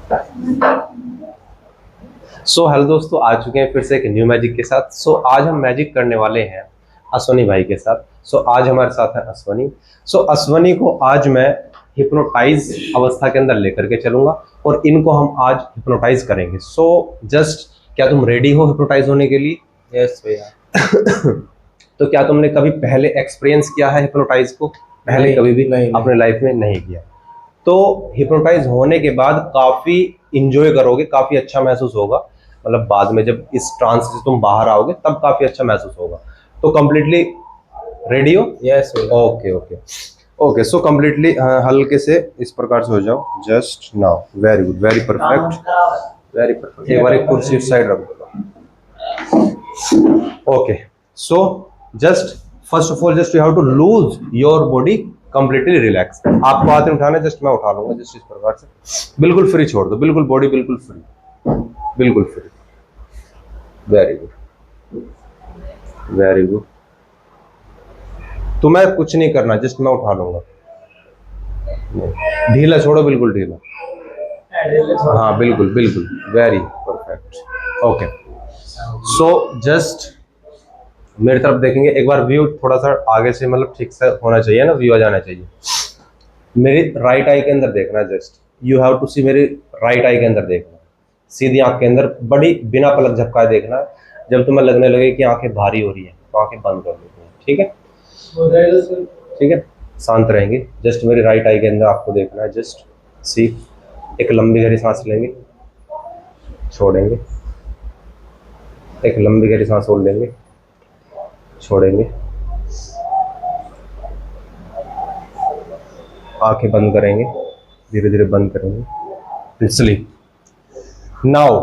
Hello दोस्तों, आ चुके हैं फिर से एक न्यू मैजिक के साथ। आज हम मैजिक करने वाले हैं अश्वनी भाई के साथ। आज हमारे साथ है अश्वनी। अश्वनी को आज मैं हिप्नोटाइज अवस्था के अंदर लेकर के चलूंगा और इनको हम आज हिप्नोटाइज करेंगे। जस्ट क्या तुम रेडी हो हिप्नोटाइज होने के लिए? यस भैया। तो क्या तुमने कभी पहले एक्सपीरियंस किया है हिप्नोटाइज को? पहले कभी भी नहीं। अपने लाइफ में नहीं किया। तो हिप्नोटाइज होने के बाद काफी इंजॉय करोगे, काफी अच्छा महसूस होगा। मतलब बाद में जब इस ट्रांस से तुम बाहर आओगे तब काफी अच्छा महसूस होगा। तो कंप्लीटली रेडी हो? यस भैया। Okay okay okay. So completely हल्के से इस प्रकार से हो जाओ। Just now. Very good, very perfect, very perfect. एक बार एक कुर्सी उस साइड रख दो। Okay. So just first of all just you have to loose your body completely relax. आपको हाथ में उठाना है, जस्ट मैं उठा लूंगा। जस्ट इस प्रकार से बिल्कुल फ्री छोड़ दो, बिल्कुल बॉडी बिल्कुल फ्री, बिल्कुल free. Very good, very good. तुम्हें कुछ नहीं करना, जस्ट मैं उठा लूंगा। ढीला छोड़ो, बिल्कुल ढीला। हाँ बिल्कुल बिल्कुल, very perfect. Okay. So just मेरी तरफ देखेंगे एक बार। व्यू थोड़ा सा आगे से मतलब ठीक से होना चाहिए ना, व्यू आ जाना चाहिए। मेरी राइट आई के अंदर देखना। जस्ट यू हैव टू सी मेरी राइट आई के अंदर देखना, सीधी आंख के अंदर, बड़ी बिना पलक झपकाए देखना। जब तुम्हें लगने लगे कि आंखें भारी हो रही है तो आंखें बंद कर देनी है। ठीक है, ठीक है, शांत रहेंगे। जस्ट मेरी राइट आई के अंदर आपको देखना है। Just see. एक लंबी गहरी सांस लेंगे, छोड़ेंगे। एक लंबी गहरी सांस और लेंगे, छोड़ेंगे। आंखें बंद करेंगे, धीरे धीरे बंद करेंगे। Sleep now.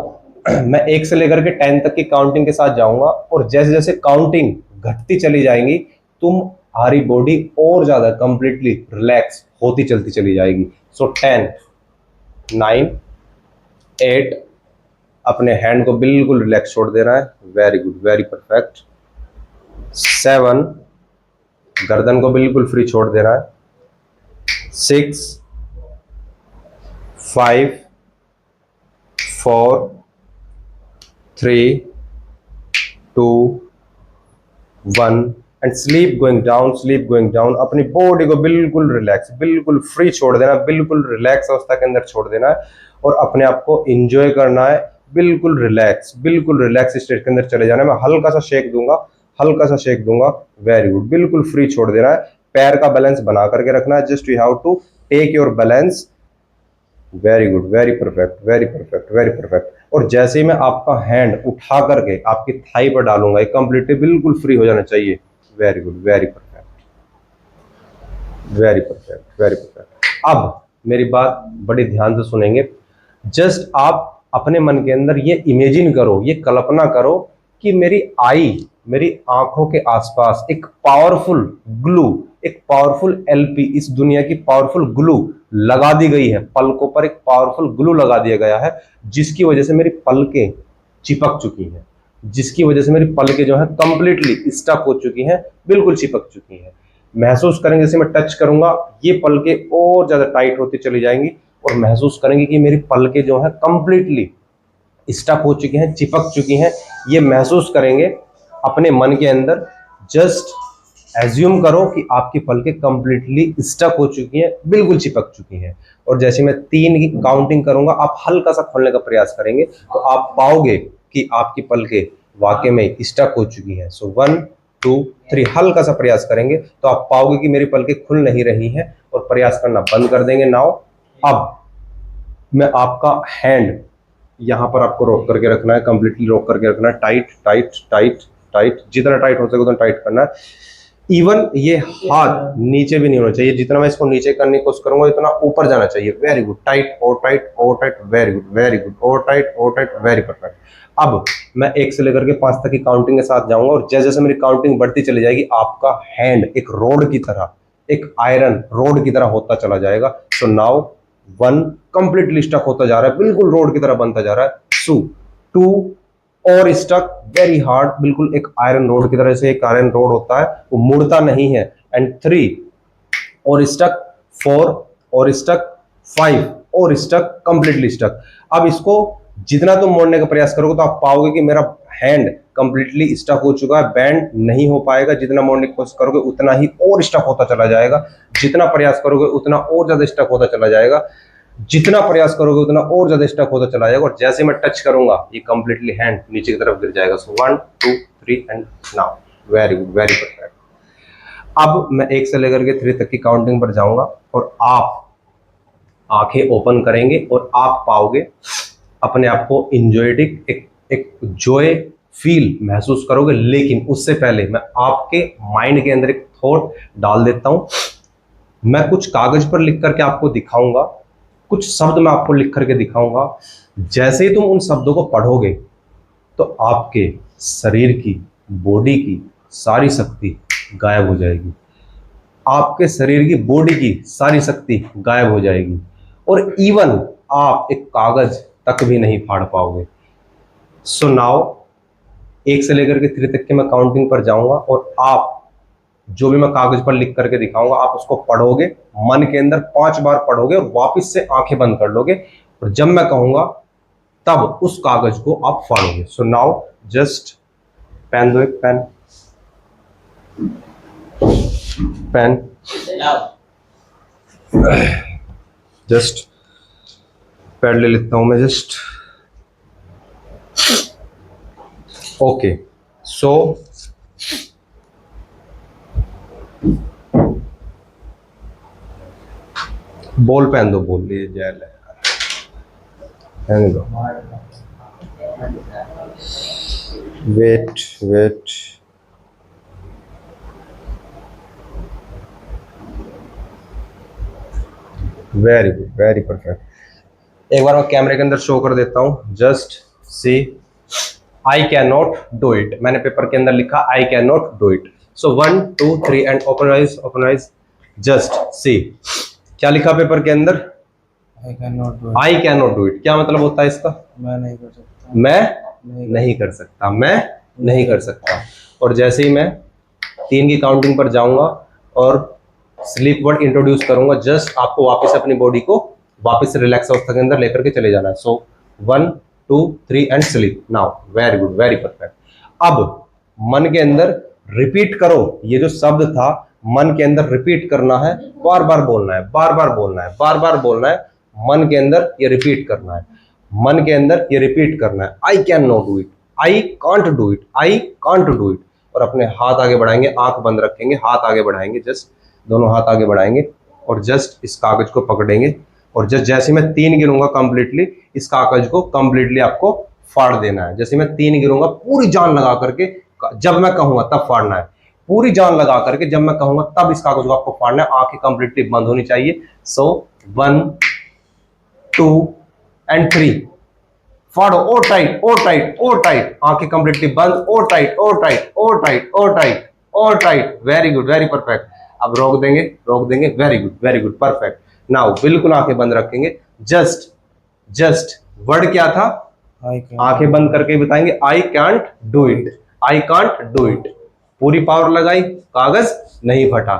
मैं 1 से लेकर के 10 तक की काउंटिंग के साथ जाऊंगा और जैसे जैसे काउंटिंग घटती चली जाएंगी तुम्हारी बॉडी और ज्यादा कंप्लीटली रिलैक्स होती चलती चली जाएगी। 10, 9, 8। अपने हैंड को बिल्कुल रिलैक्स छोड़ देना है। Very good, very perfect. 7, गर्दन को बिल्कुल फ्री छोड़ देना है। 6, 5, 4, 3, 2, 1 and sleep going down, sleep going down. अपनी बॉडी को बिल्कुल रिलैक्स, बिल्कुल फ्री छोड़ देना, बिल्कुल रिलैक्स अवस्था के अंदर छोड़ देना है और अपने आप को एंजॉय करना है। बिल्कुल रिलैक्स, बिल्कुल रिलैक्स स्टेट के अंदर चले जाना है। मैं हल्का सा शेक दूंगा, हल्का सा शेक दूंगा। वेरी गुड, बिल्कुल फ्री छोड़ देना है। पैर का बैलेंस बना करके रखना है। Just you have to take your balance. Very good, very perfect, very perfect, very perfect. और जैसे ही मैं आपका हैंड उठा करके आपकी थाई पर डालूंगा, ये कंप्लीटली बिल्कुल फ्री हो जाना चाहिए। Very good, very perfect, very perfect, very perfect. अब मेरी बात बड़ी ध्यान से सुनेंगे। जस्ट आप अपने मन के अंदर ये इमेजिन करो, ये कल्पना करो कि मेरी आई, मेरी आंखों के आसपास एक पावरफुल ग्लू, एक पावरफुल एलपी, इस दुनिया की पावरफुल ग्लू लगा दी गई है। पलकों पर एक पावरफुल ग्लू लगा दिया गया है जिसकी वजह से मेरी पलकें चिपक चुकी हैं, जिसकी वजह से मेरी पलकें जो है कंप्लीटली स्टक हो चुकी हैं, बिल्कुल चिपक चुकी हैं। महसूस करेंगे, जैसे मैं टच करूंगा ये पलकें और ज्यादा टाइट होती चली जाएंगी और महसूस करेंगे कि मेरी पलकें जो है कंप्लीटली स्टक हो चुकी हैं, चिपक चुकी हैं। ये महसूस करेंगे अपने मन के अंदर। जस्ट एज्यूम करो कि आपकी पलकें कंप्लीटली स्टक हो चुकी हैं, बिल्कुल चिपक चुकी हैं। और जैसे मैं 3 की काउंटिंग करूंगा, आप हल्का सा खोलने का प्रयास करेंगे तो आप पाओगे कि आपकी पलकें वाकई में स्टक हो चुकी हैं। 1, 2, 3 हल्का सा प्रयास करेंगे तो आप पाओगे कि मेरी पलकें खुल नहीं रही हैं और प्रयास करना बंद कर देंगे। नाउ अब मैं आपका हैंड यहां पर आपको रोक करके रखना है, कंप्लीटली रोक करके रखना है। टाइट टाइट टाइट टाइट, जितना टाइट हो सके उतना टाइट करना है। इवन ये हाथ नीचे भी नहीं होना चाहिए। जितना मैं इसको नीचे करने की कोशिश करूंगा इतना ऊपर जाना चाहिए। वेरी गुड, टाइट और टाइट और tight, very good, very good, और टाइट और टाइट, वेरी परफेक्ट। अब मैं 1 से लेकर के 5 तक की काउंटिंग के साथ जाऊंगा और जैसे जैसे मेरी काउंटिंग बढ़ती चली जाएगी आपका हैंड एक रोड की तरह, एक आयरन रोड की तरह होता चला जाएगा। सो नाउ 1 कंप्लीटली स्टक होता जा रहा है, बिल्कुल रोड की तरह बनता जा रहा है। 2 और स्टक वेरी हार्ड, बिल्कुल एक आयरन रोड की तरह से एक आयरन रोड होता है, वो मुड़ता नहीं है। एंड 3 और स्टक, 4 और स्टक, 5 और स्टक, कंप्लीटली स्टक। अब इसको जितना तुम मोड़ने का प्रयास करोगे तो आप पाओगे कि मेरा हैंड कंप्लीटली स्टक हो चुका है, बैंड नहीं हो पाएगा। जितना मोड़ने की कोशिश करोगे उतना ही और स्टक होता चला जाएगा, जितना प्रयास करोगे उतना और ज्यादा स्टक होता चला जाएगा, जितना प्रयास करोगे उतना और ज्यादा स्टक होता चला जाएगा। और जैसे मैं टच करूंगा ये कंप्लीटली हैंड नीचे की तरफ गिर जाएगा। सो 1 2 3 and now. Very good, very perfect. अब मैं 1 से लेकर के 3 तक की काउंटिंग पर जाऊंगा और आप आंखें ओपन करेंगे और आप पाओगे अपने आप को इंजॉयटिक, एक जॉय फील महसूस करोगे। लेकिन उससे पहले मैं आपके माइंड के अंदर एक थॉट डाल देता हूं। मैं कुछ कागज पर लिख करके आपको दिखाऊंगा, कुछ शब्द मैं आपको लिख करके दिखाऊंगा। जैसे ही तुम उन शब्दों को पढ़ोगे तो आपके शरीर की, बॉडी की सारी शक्ति गायब हो जाएगी। आपके शरीर की, बॉडी की सारी शक्ति गायब हो जाएगी और इवन आप एक कागज तक भी नहीं फाड़ पाओगे। सो नाउ 1 से लेकर के 3 तक के मैं काउंटिंग पर जाऊंगा और आप जो भी मैं कागज पर लिख करके दिखाऊंगा आप उसको पढ़ोगे, मन के अंदर 5 बार पढ़ोगे और वापस से आंखें बंद कर लोगे। और जब मैं कहूंगा तब उस कागज को आप फाड़ोगे। सो नाउ जस्ट पेन दो, एक पेन, पेन, जस्ट पैड ले लेता हूं मैं just. Okay, so ball pen दो, बॉल ले जेल है दो। Wait wait, very good, very perfect. एक बार मैं कैमरे के अंदर शो कर देता हूं। Just see, I can not do it. मैंने पेपर के अंदर लिखा I can not do it. So 1 2 3 and open eyes, open eyes. Just see, क्या लिखा पेपर के अंदर? I can not do it. I can not do it क्या मतलब होता है इसका? मैं नहीं कर सकता, मैं नहीं कर सकता, मैं नहीं कर सकता। और जैसे ही मैं 3 की काउंटिंग पर जाऊंगा और स्लीप वर्ड इंट्रोड्यूस करूंगा, जस्ट आपको वापस अपनी बॉडी को वापस से रिलैक्स अवस्था के अंदर लेकर के चले जाना है। सो 1 2 3 and sleep now. Very good, very perfect. अब मन के अंदर रिपीट करो, ये जो शब्द था मन के अंदर रिपीट करना है, बार बार बोलना है, बार बार बोलना है, बार बार बोलना है। मन के अंदर ये रिपीट करना है, मन के अंदर ये रिपीट करना है। I can not do it, I can't do it, I can't do it. और अपने हाथ आगे बढ़ाएंगे, आंख बंद रखेंगे, हाथ आगे बढ़ाएंगे, जस्ट दोनों हाथ आगे बढ़ाएंगे और जस्ट इस कागज को पकड़ेंगे और जस्ट जैसे मैं 3 गिनूंगा कंप्लीटली इस कागज को कंप्लीटली आपको फाड़ देना है। जैसे मैं 3 गिनूंगा पूरी जान लगा करके, जब मैं कहूंगा तब फाड़ना है। पूरी जान लगा करके जब मैं कहूंगा तब इस कागज को आपको फाड़ना है। आंखें कंप्लीटली बंद होनी चाहिए। सो 1 2 एंड 3, फाड़ो। और टाइट, और टाइट, और टाइट। आंखें कंप्लीटली बंद, और टाइट, और टाइट, और टाइट, और टाइट, और tight. Very good, very perfect. अब रोक देंगे, रोक देंगे। Very good, very good, perfect. Now बिल्कुल आंखें बंद रखेंगे। जस्ट वर्ड क्या था? आंखें बंद करके बताएंगे I can't do it, I can't do it. पूरी पावर लगाई, कागज नहीं फटा।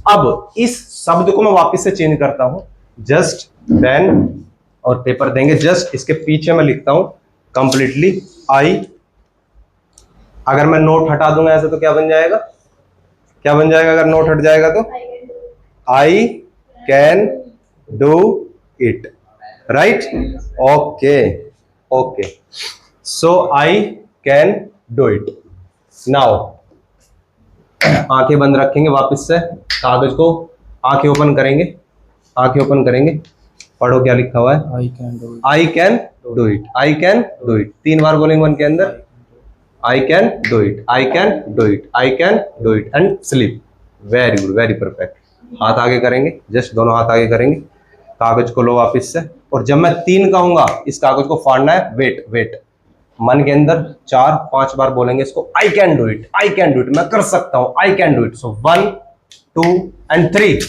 अब इस शब्द को मैं वापस से चेंज करता हूं। जस्ट पेन और पेपर देंगे, जस्ट इसके पीछे मैं लिखता हूं कंप्लीटली आई। अगर मैं नोट हटा दूंगा ऐसे तो क्या बन जाएगा? क्या बन जाएगा अगर नोट हट जाएगा तो? आई can do it, right? Okay okay, so I can do it. Now आंखें बंद रखेंगे, वापस से कागज को आंखें ओपन करेंगे, आंखें ओपन करेंगे। पढ़ो क्या लिखा हुआ है? आई can do it, I can do it, I can do it. 3 बार बोलेंगे मन के अंदर, आई can do it, I can do it, I can do it and sleep. Very good, very perfect. हाथ आगे करेंगे, जस्ट दोनों हाथ आगे करेंगे। कागज को लो वापस से और जब मैं 3 कहूंगा इस कागज को फाड़ना है। वेट वेट, मन के अंदर 4 5 बार बोलेंगे इसको, I can do it, I can do it, मैं कर सकता हूं, I can do it. So 1 2 and 3,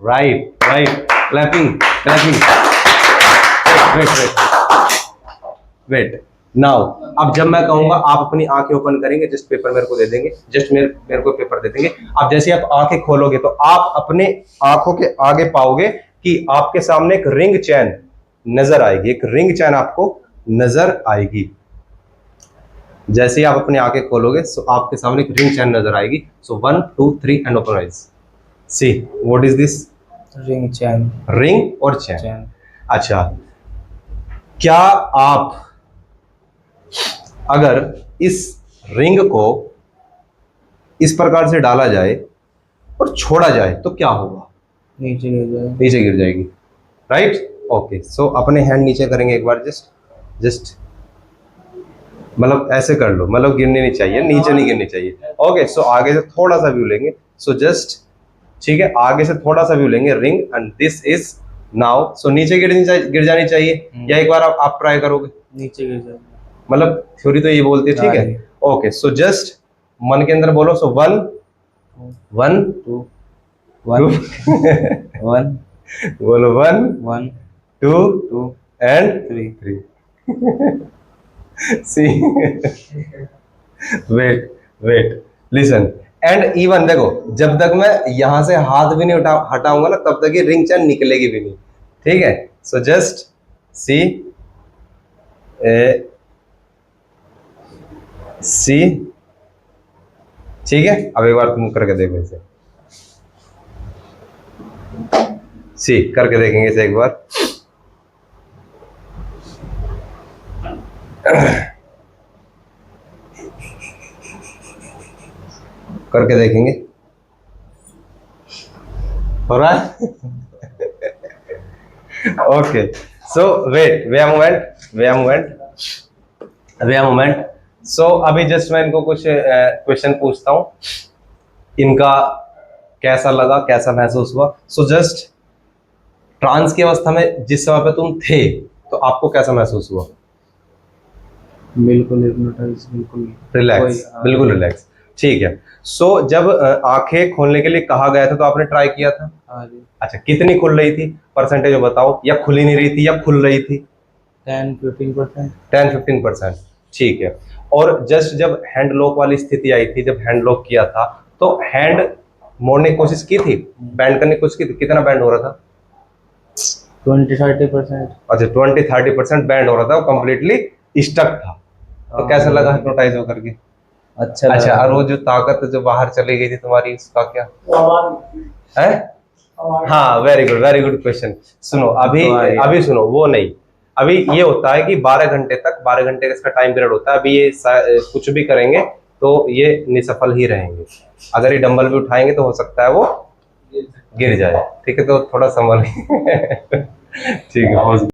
right right, clapping clapping. Wait wait wait, now अब जब मैं कहूंगा आप अपनी आंखें ओपन करेंगे, जस्ट पेपर मेरे को दे देंगे, जस्ट मेरे को पेपर दे देंगे। अब जैसे आप आंखें खोलोगे तो आप अपने आंखों के आगे पाओगे कि आपके सामने एक रिंग चैन नजर आएगी, एक रिंग चैन आपको नजर आएगी। जैसे ही आप अपनी आंखें खोलोगे सो आपके सामने एक रिंग चैन नजर आएगी। सो 1 2 3 and open eyes. See what is this? Ring chain. Ring और चैन। अच्छा, क्या आप अगर इस रिंग को इस प्रकार से डाला जाए और छोड़ा जाए तो क्या होगा? नीचे गिर जाए। नीचे गिर जाएगी, राइट? ओके, सो अपने हैंड नीचे करेंगे एक बार, जस्ट मतलब ऐसे कर लो, मतलब गिरनी नहीं चाहिए, नीचे नहीं गिरनी चाहिए। ओके, सो आगे से थोड़ा सा व्यू लेंगे। सो जस्ट, ठीक है, आगे से थोड़ा सा व्यू लेंगे, ring and this is now. So नीचे गिर जानी चाहिए, या एक बार आप ट्राई करोगे? नीचे गिर जाए, मतलब थ्योरी तो ये बोलती है, ठीक है। ओके, सो जस्ट मन के अंदर बोलो। सो 1 1 2 1 1 बोलो 1 1 2 2 and 3 3। See wait wait listen and even देखो, जब तक मैं यहां से हाथ भी नहीं हटाऊंगा ना, तब तक ये रिंग चैन निकलेगी भी नहीं, ठीक है। सो जस्ट सी सी, ठीक है। अब एक बार तुम करके देखो इसे, सी करके देखेंगे इसे एक बार। करके देखेंगे, हो रहा है? ओके, सो वेट वे मोमेंट। सो अभी जस्ट मैं इनको कुछ क्वेश्चन पूछता हूँ, इनका कैसा लगा, कैसा महसूस हुआ। सो जस्ट ट्रांस की अवस्था में जिस समय पे तुम थे तो आपको कैसा महसूस हुआ? बिल्कुल हिप्नोटाइज, बिल्कुल रिलैक्स, बिल्कुल रिलैक्स, ठीक है। सो जब आंखें खोलने के लिए कहा गया था तो आपने ट्राई किया था? हाँ जी। अच्छा, कितनी खुल रही थी, परसेंटेज बताओ, या खुल ही नहीं रही थी या खुल रही थी? 10-15%। 10-15%, ठीक है। और जस्ट जब हैंड लॉक वाली स्थिति आई थी, जब हैंड लॉक किया था तो हैंड मोड़ने की कोशिश की थी, बैंड करने की कोशिश की थी, कितना बैंड हो रहा था? 20-30%। अच्छा, 20-30% बैंड हो रहा था, वो कंप्लीटली स्टक था। तो कैसा लगा हिप्नोटाइज होकर के? अच्छा, और वो जो ताकत जो बाहर चली गई थी तुम्हारी, उसका क्या है? हाँ, वेरी गुड क्वेश्चन। सुनो अभी सुनो, वो नहीं, अभी ये होता है कि 12 घंटे का इसका टाइम पीरियड होता है। अभी ये कुछ भी करेंगे तो ये निसफल ही रहेंगे। अगर ये डंबल भी उठाएंगे तो हो सकता है वो गिर जाए, ठीक है, तो थोड़ा संभल ठीक है।